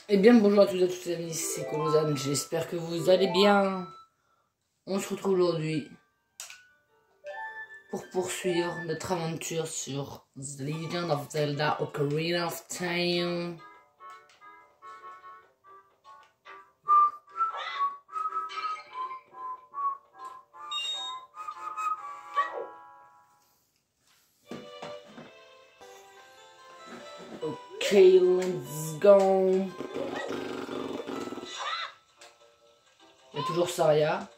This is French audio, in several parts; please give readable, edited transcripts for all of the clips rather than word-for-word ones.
Eh bien bonjour à tous et à toutes les amis, c'est Colosane, j'espère que vous allez bien. On se retrouve aujourd'hui pour poursuivre notre aventure sur The Legend of Zelda Ocarina of Time. Ok, let's go. Il y a toujours Saria.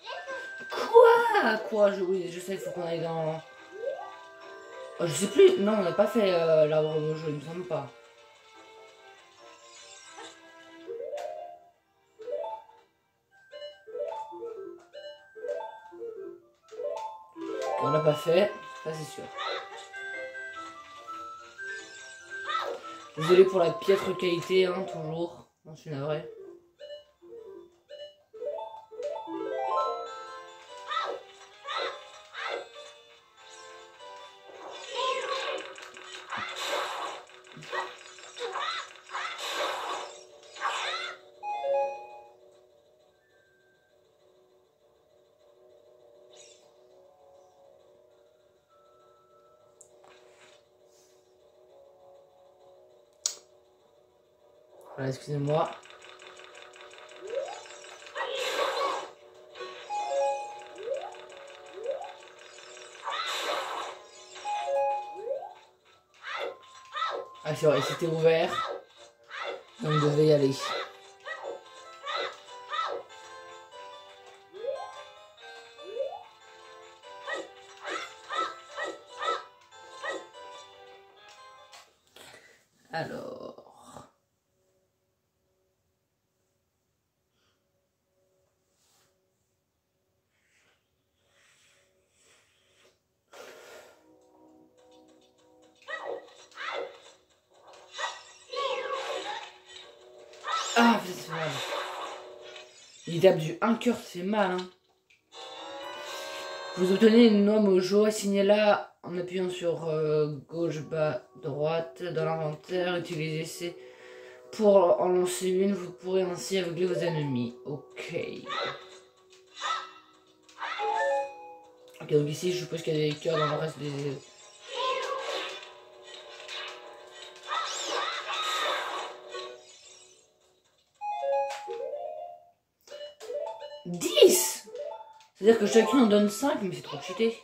Quoi oui, je sais, il faut qu'on aille dans... Oh, je sais plus, non, on n'a pas fait l'arbre mojo, il me semble pas. On l'a pas fait, ça c'est sûr. Désolé pour la piètre qualité, hein, toujours. J'en suis navré. Voilà, excusez-moi. Ah c'est vrai, c'était ouvert. Donc on devait y aller. Alors... Ah, ça fait mal. Il tape du 1 cœur, ça fait mal, hein. Vous obtenez une noix mojo, assignez-la en appuyant sur gauche, bas, droite dans l'inventaire. Utilisez C pour en lancer une, vous pourrez ainsi aveugler vos ennemis. Ok. Ok, donc ici, je suppose qu'il y a des cœurs dans le reste des... C'est-à-dire que chacune en donne 5, mais c'est trop cheaté.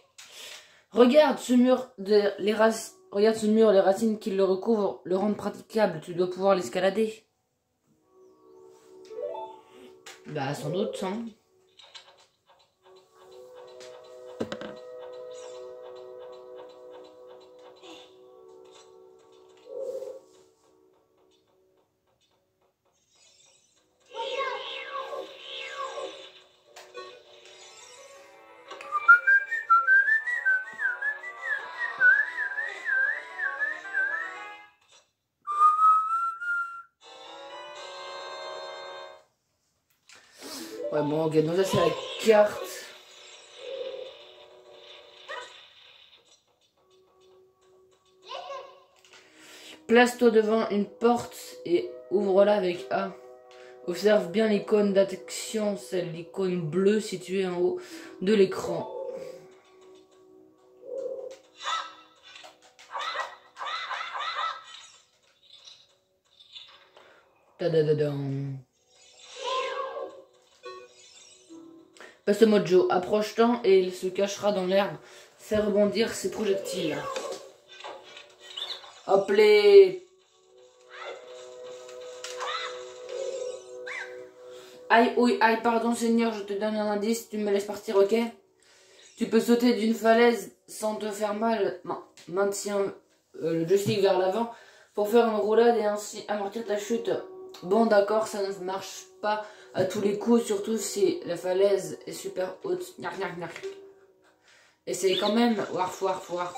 Regarde ce mur, regarde ce mur, les racines qui le recouvrent le rendent praticable. Tu dois pouvoir l'escalader. Bah, sans doute, hein. Ouais, bon, ok, donc ça c'est la carte. Place-toi devant une porte et ouvre-la avec A. Observe bien l'icône d'action, c'est l'icône bleue située en haut de l'écran. Tadadadam. Passe Mojo, approche-t'en et il se cachera dans l'herbe. Fais rebondir ses projectiles. Hop les... Aïe, oui, aïe, pardon Seigneur, je te donne un indice, tu me laisses partir, ok? Tu peux sauter d'une falaise sans te faire mal. Maintiens le joystick vers l'avant pour faire une roulade et ainsi amortir ta chute. Bon d'accord, ça ne marche pas à tous les coups, surtout si la falaise est super haute. Essaye quand même, warf warf warf.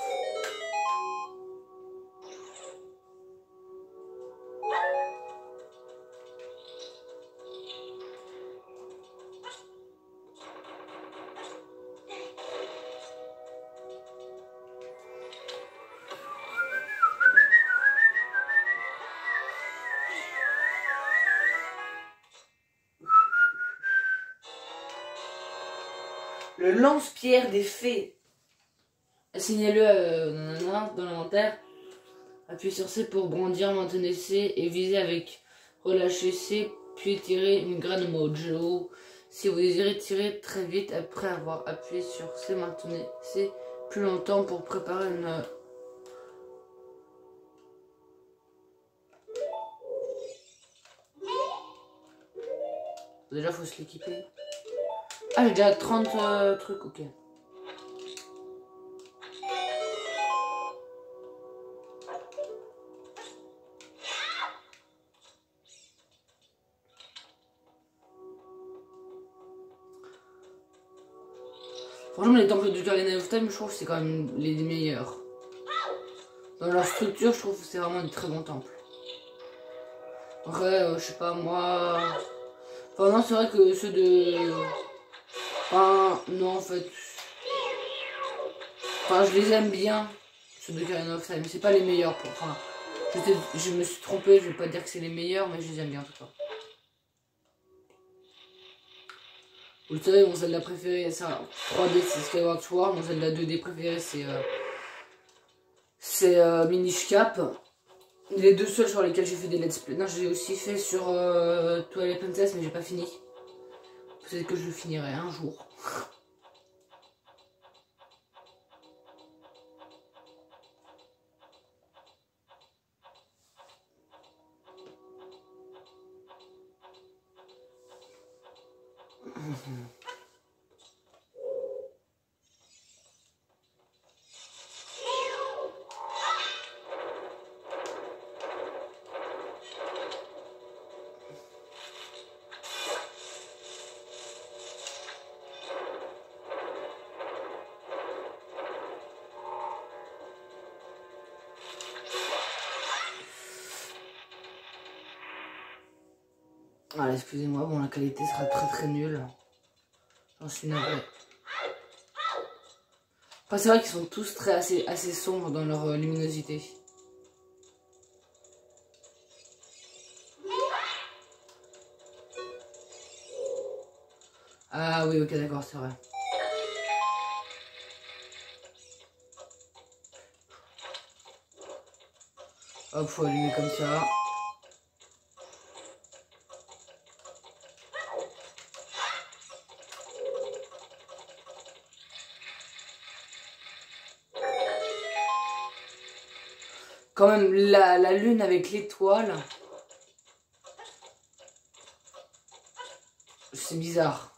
Le lance-pierre des fées. Assignez-le dans l'inventaire. Appuyez sur C pour brandir, maintenez C et viser avec relâcher C, puis tirer une graine mojo. Si vous désirez tirer très vite après avoir appuyé sur C, maintenez C plus longtemps pour préparer une... Déjà faut se l'équiper. Ah j'ai déjà 30 trucs, ok. Franchement, les temples de Ocarina of Time, je trouve que c'est quand même les meilleurs. Dans leur structure, je trouve que c'est vraiment des très bons temples. Après, je sais pas, moi... Enfin, non, c'est vrai que ceux de... Enfin, non, en fait... Enfin, je les aime bien, ceux de Ocarina of Time, mais c'est pas les meilleurs. Enfin, je me suis trompé, je vais pas dire que c'est les meilleurs, mais je les aime bien en tout cas. Vous le savez, mon Zelda préféré, c'est 3D, c'est Skyward Sword. Mon Zelda 2D préféré, c'est Minish Cap. Les deux seuls sur lesquels j'ai fait des let's play. Non, j'ai aussi fait sur Twilight Princess, mais j'ai pas fini. Peut-être que je le finirai un jour. Ah, excusez-moi, bon, la qualité sera très nulle. J'en suis navré. Enfin, c'est vrai qu'ils sont tous assez sombres dans leur luminosité. Ah oui, ok, d'accord, c'est vrai. Hop, faut allumer comme ça. Quand même, la lune avec l'étoile. C'est bizarre.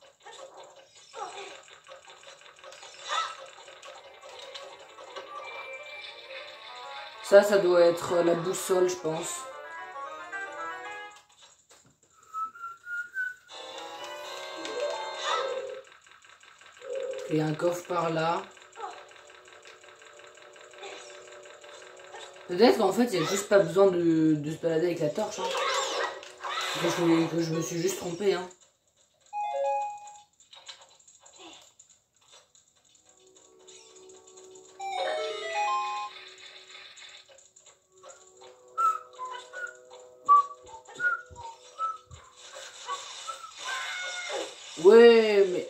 Ça doit être la boussole, je pense. Il y a un coffre par là. Peut-être qu'en fait, il n'y a juste pas besoin de se balader avec la torche. Hein. Que je me suis juste trompé. Hein. Ouais, mais...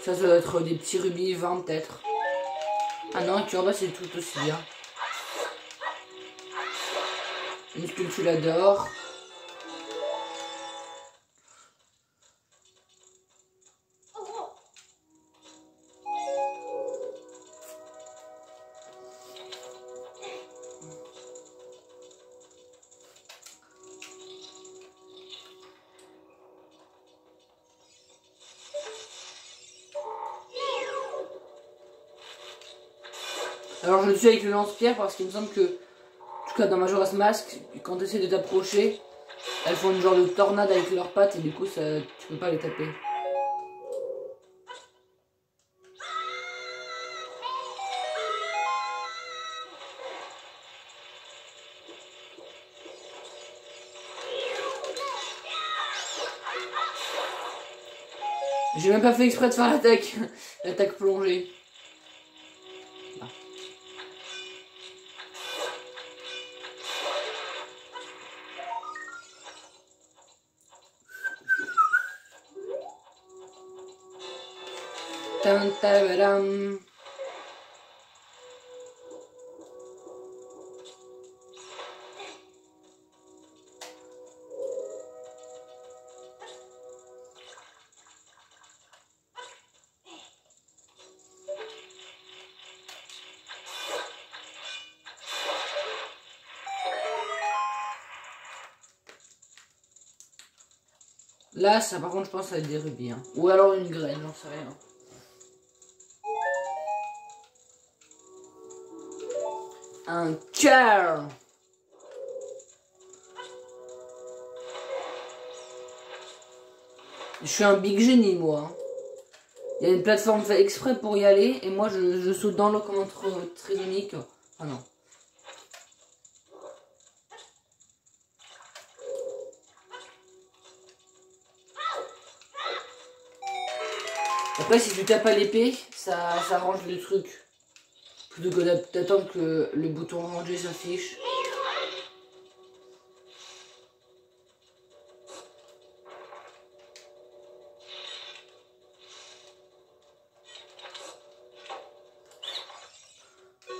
Ça doit être des petits rubis 20 peut-être. Ah non, Turbo c'est tout aussi bien. Une sculpture d'or. Alors je le tue avec le lance-pierre parce qu'il me semble que, en tout cas dans Majora's Mask, quand tu essaies de t'approcher, elles font une genre de tornade avec leurs pattes et du coup ça, tu peux pas les taper. J'ai même pas fait exprès de faire l'attaque, l'attaque plongée. Tan, tararam. Là, ça par contre, je pense que ça va être des rubis. Hein. Ou alors une graine, j'en sais rien. Un cœur. Je suis un big génie, moi. Il y a une plateforme faite exprès pour y aller. Et moi, je saute dans l'eau comme un trisomique. Ah non. Après, si tu tapes à l'épée, ça range le truc. Plutôt que d'attendre que le bouton ranger s'affiche.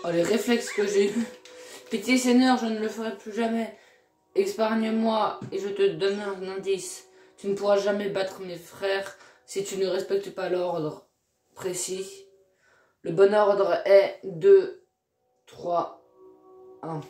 Oh, les réflexes que j'ai eu. Pitié Seigneur, je ne le ferai plus jamais. Épargne-moi et je te donne un indice. Tu ne pourras jamais battre mes frères si tu ne respectes pas l'ordre précis. Le bon ordre est 2, 3, 1.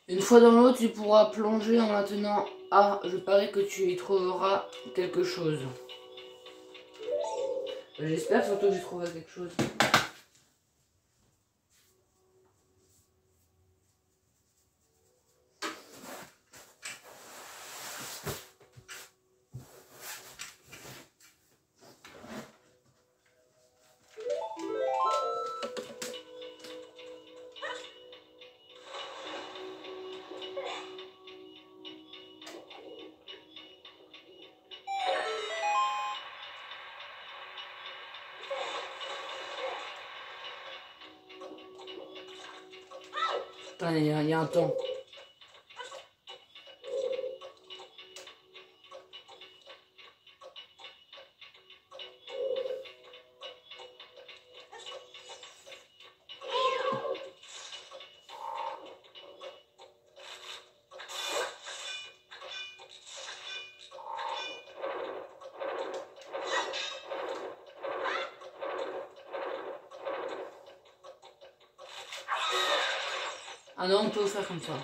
Une fois dans l'eau, tu pourras plonger en maintenant A. Je parie que tu y trouveras quelque chose. J'espère surtout que j'y trouverai quelque chose. Putain, il y a un temps. Ah non, on peut faire comme ça.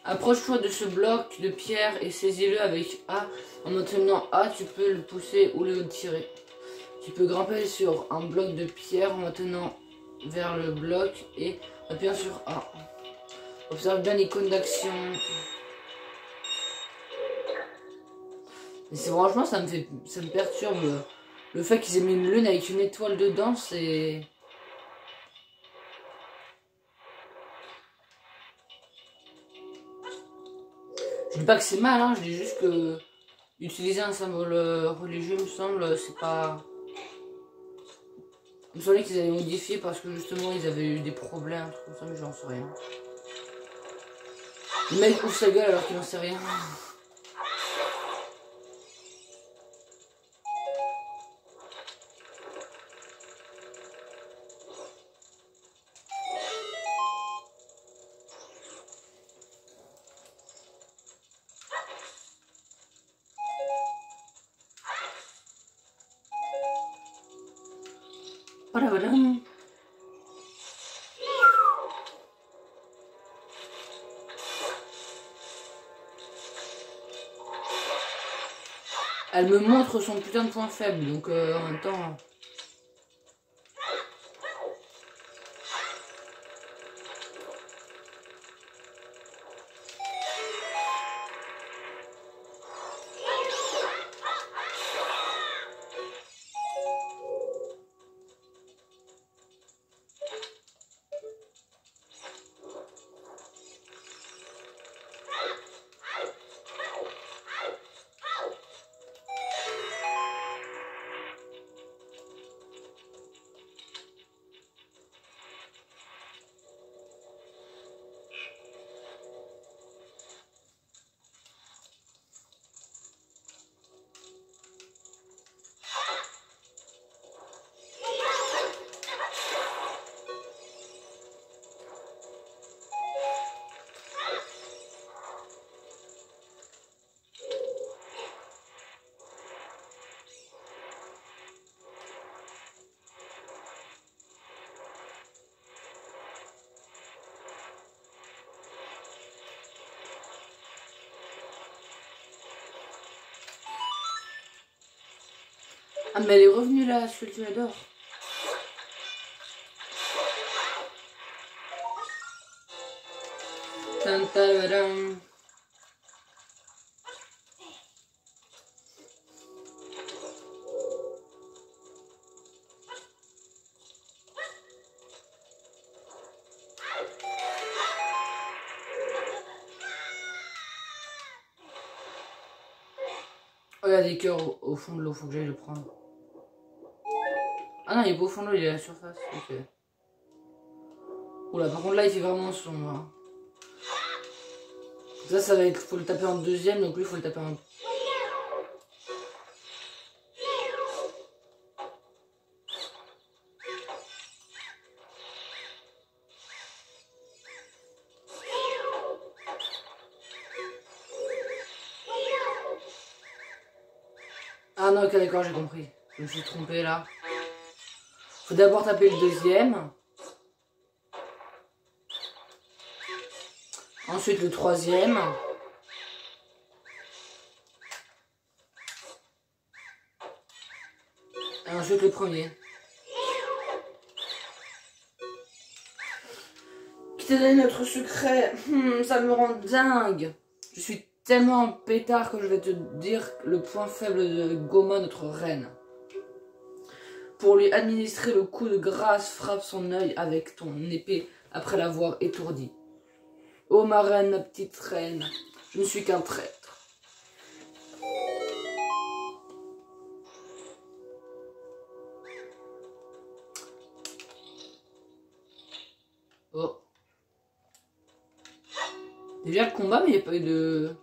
Approche-toi de ce bloc de pierre et saisis-le avec A. En maintenant A, tu peux le pousser ou le tirer. Tu peux grimper sur un bloc de pierre en maintenant vers le bloc et appuyant sur A. Observe bien l'icône d'action. Et c'est franchement, ça me perturbe. Le fait qu'ils aient mis une lune avec une étoile dedans, c'est... Je dis pas que c'est mal, hein, je dis juste que utiliser un symbole religieux, me semble, c'est pas... Il me semblait qu'ils avaient modifié parce que justement ils avaient eu des problèmes, un truc comme ça, mais j'en sais rien. Le mec ouvre sa gueule alors qu'il n'en sait rien. Voilà, voilà. Elle me montre son putain de point faible, donc en même temps... Ah, mais elle est revenue là, ce que tu adores. Tantadam. Oh, il y a des cœurs au fond de l'eau, faut que j'aille le prendre. Ah non, il est pas au fond de l'eau, il est à la surface. Ok. Oula, par contre là, il fait vraiment sombre. Hein. Ça va être. Faut le taper en deuxième, donc lui, faut le taper en. Ah non, ok, d'accord, j'ai compris. Je me suis trompé là. Faut d'abord taper le deuxième. Ensuite le troisième. Et ensuite le premier. Qui t'a donné notre secret? Ça me rend dingue. Je suis tellement en pétard que je vais te dire le point faible de Goma, notre reine. Pour lui administrer le coup de grâce, frappe son œil avec ton épée après l'avoir étourdi. Ô ma reine, ma petite reine, je ne suis qu'un traître. Oh. Déjà le combat, mais il n'y a pas eu de...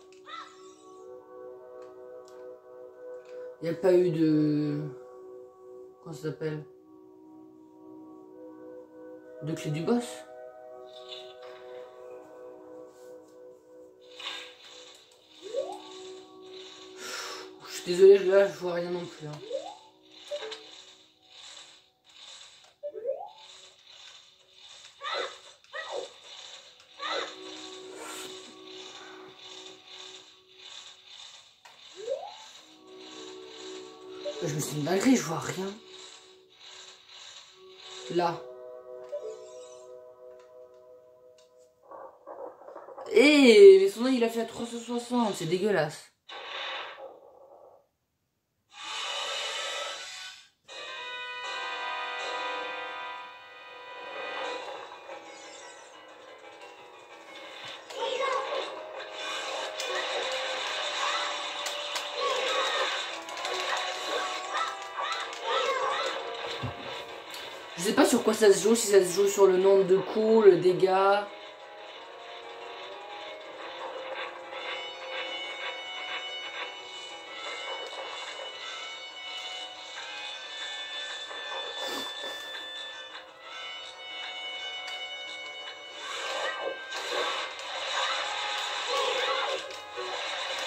Il n'y a pas eu de... Comment ça s'appelle? De clé du boss. Je suis désolé, là je vois rien non plus. Hein. Je me suis dit une dinguerie, je vois rien. Là. Eh, mais son œil il a fait à 360, c'est dégueulasse. Je sais pas sur quoi ça se joue, si ça se joue sur le nombre de coups, le dégât.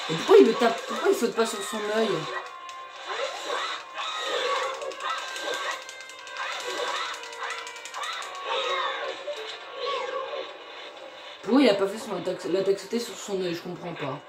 Et pourquoi il me tape? Pourquoi il saute pas sur son œil? Pourquoi il a pas fait son attaque? L'attaque sauter sur son œil, je comprends pas.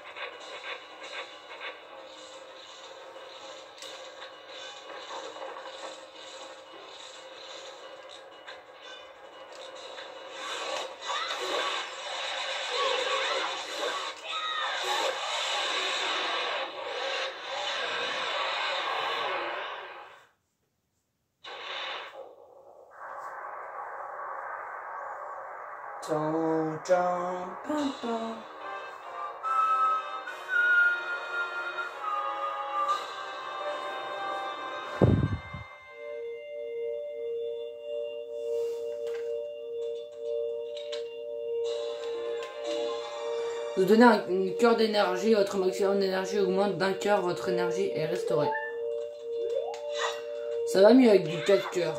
Vous donnez un cœur d'énergie, votre maximum d'énergie augmente d'un cœur, votre énergie est restaurée. Ça va mieux avec du 4 cœurs.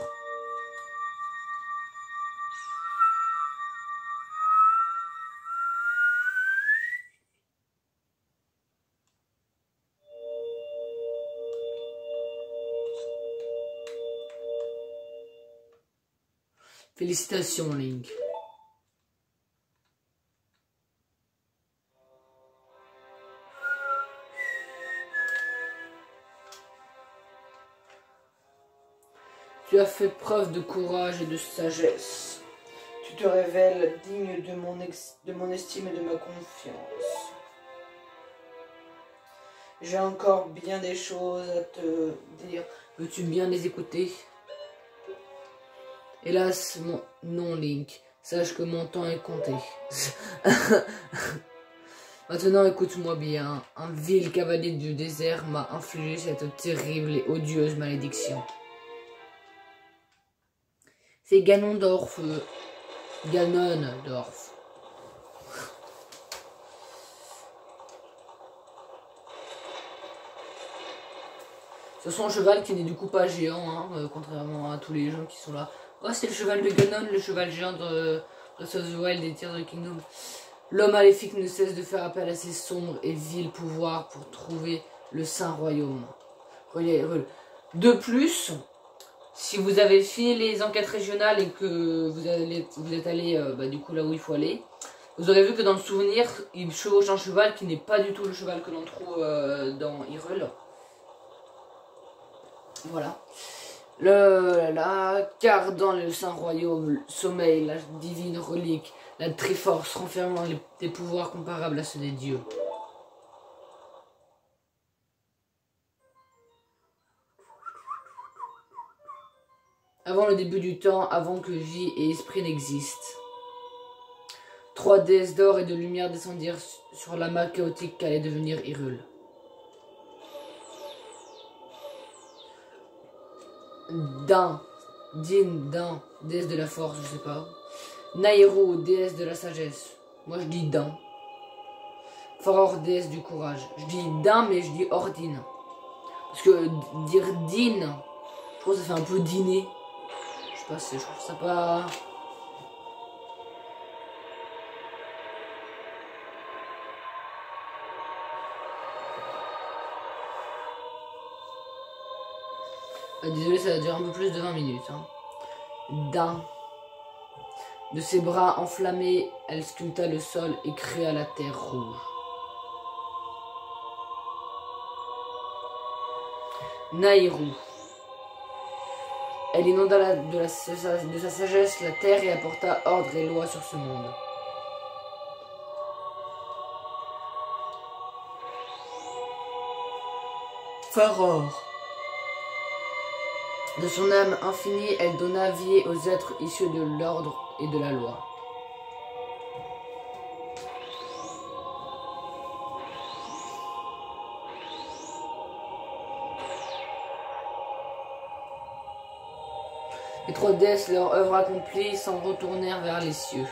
Félicitations Link. Tu as fait preuve de courage et de sagesse. Tu te révèles digne de mon estime et de ma confiance. J'ai encore bien des choses à te dire. Veux-tu bien les écouter? Hélas, non, Link. Sache que mon temps est compté. Maintenant, écoute-moi bien. Un vil cavalier du désert m'a infligé cette terrible et odieuse malédiction. C'est Ganondorf. Ganondorf. C'est son cheval qui n'est du coup pas géant, hein, contrairement à tous les gens qui sont là. Oh, c'est le cheval de Ganon, le cheval géant de Breath of the Wild et Tears of the Kingdom. L'homme maléfique ne cesse de faire appel à ses sombres et vils pouvoirs pour trouver le Saint Royaume. De plus, si vous avez fini les enquêtes régionales et que vous êtes allé du coup là où il faut aller, vous aurez vu que dans le souvenir, il chevauche un cheval qui n'est pas du tout le cheval que l'on trouve dans Hyrule. Voilà. Car dans le Saint Royaume sommeille la divine relique, la Triforce renfermant des pouvoirs comparables à ceux des dieux. Avant le début du temps, avant que vie et esprit n'existent, 3 déesses d'or et de lumière descendirent sur l'amas chaotique qu'allait devenir Hyrule. Din, déesse de la force, je sais pas. Nairu, déesse de la sagesse. Moi je dis Din. Faror, déesse du courage. Je dis Din, mais je dis Ordine. Parce que dire Din, je trouve que ça fait un peu dîner. Je sais pas, je trouve ça pas... Désolé, ça va durer un peu plus de 20 minutes. Hein. Din. De ses bras enflammés, elle sculpta le sol et créa la terre rouge. Nairu. Elle inonda de sa sagesse la terre et apporta ordre et loi sur ce monde. Faror. De son âme infinie, elle donna vie aux êtres issus de l'ordre et de la loi. Les 3 déesses, leur œuvre accomplie, s'en retournèrent vers les cieux.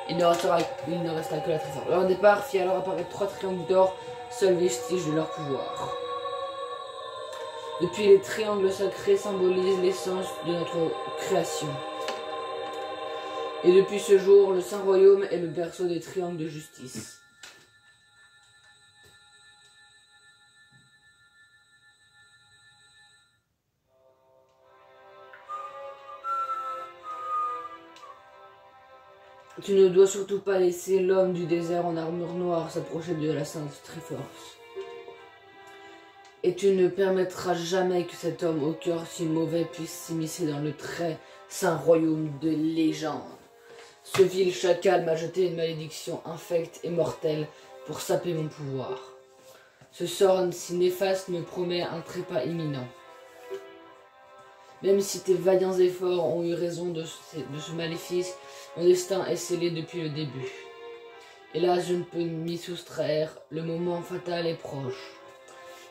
Il ne resta que la Triforce. Leur départ fit alors apparaître 3 triangles d'or, seul vestige de leur pouvoir. Depuis, les triangles sacrés symbolisent l'essence de notre création. Et depuis ce jour, le Saint Royaume est le berceau des triangles de justice. Tu ne dois surtout pas laisser l'homme du désert en armure noire s'approcher de la Sainte Triforce. Et tu ne permettras jamais que cet homme au cœur si mauvais puisse s'immiscer dans le très saint royaume de légende. Ce vil chacal m'a jeté une malédiction infecte et mortelle pour saper mon pouvoir. Ce sort si néfaste me promet un trépas imminent. Même si tes vaillants efforts ont eu raison de ce maléfice, mon destin est scellé depuis le début. Hélas, je ne peux m'y soustraire, le moment fatal est proche.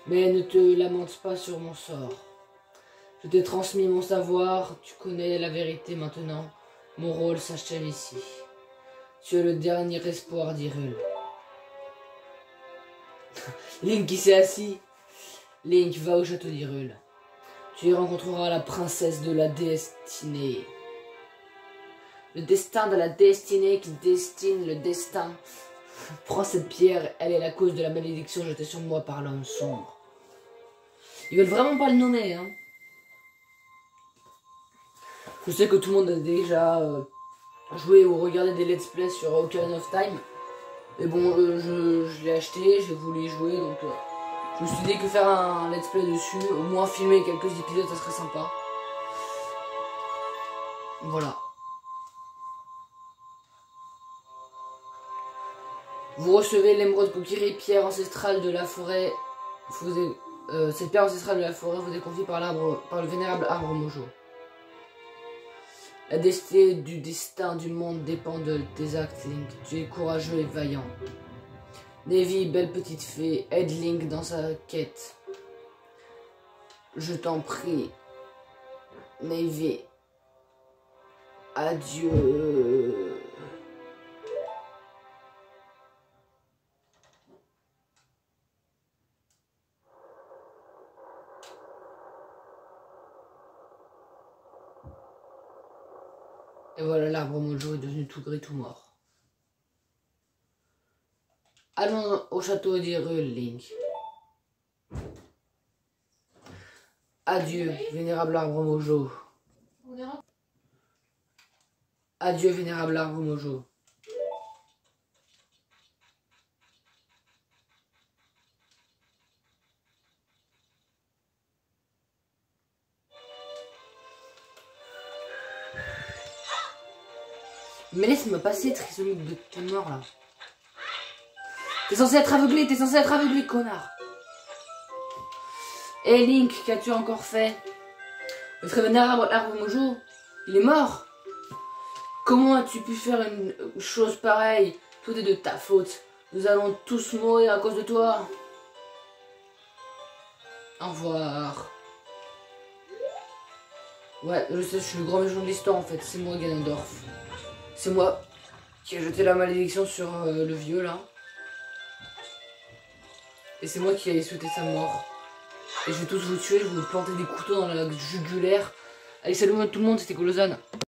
Mais ne te lamente pas sur mon sort. Je t'ai transmis mon savoir, tu connais la vérité maintenant. Mon rôle s'achève ici. Tu es le dernier espoir d'Hyrule. Link qui s'est assis. Link va au château d'Hyrule. Tu y rencontreras la princesse de la destinée. Le destin de la destinée qui destine le destin. Prends cette pierre, elle est la cause de la malédiction jetée sur moi par l'homme sombre. Ils veulent vraiment pas le nommer, hein. Je sais que tout le monde a déjà joué ou regardé des let's play sur Ocarina of Time. Mais bon, je l'ai acheté, j'ai voulu y jouer, donc je me suis dit que faire un let's play dessus, au moins filmer quelques épisodes, ça serait sympa. Voilà. Vous recevez l'émeraude Kokiri, pierre ancestrale de la forêt. Cette pierre ancestrale de la forêt vous est confiée par le vénérable arbre Mojo. La destinée du destin du monde dépend de tes actes, Link. Tu es courageux et vaillant. Navy, belle petite fée, aide Link dans sa quête. Je t'en prie. Navy. Adieu. Et voilà, l'arbre Mojo est devenu tout gris, tout mort. Allons au château d'Hyrule, Link. Adieu, vénérable arbre Mojo. Adieu, vénérable arbre Mojo. Mais laisse-moi passer, trisomique de t'es mort là. T'es censé être aveuglé, connard. Eh Link, qu'as-tu encore fait? Votre vénérable arbre Mojo, il est mort. Comment as-tu pu faire une chose pareille? Tout est de ta faute. Nous allons tous mourir à cause de toi. Au revoir. Ouais, je sais, je suis le grand méchant de l'histoire en fait. C'est moi, Ganondorf. C'est moi qui ai jeté la malédiction sur le vieux là. Et c'est moi qui ai souhaité sa mort. Et je vais tous vous tuer, je vais vous planter des couteaux dans la jugulaire. Allez, salut tout le monde, c'était Golozan.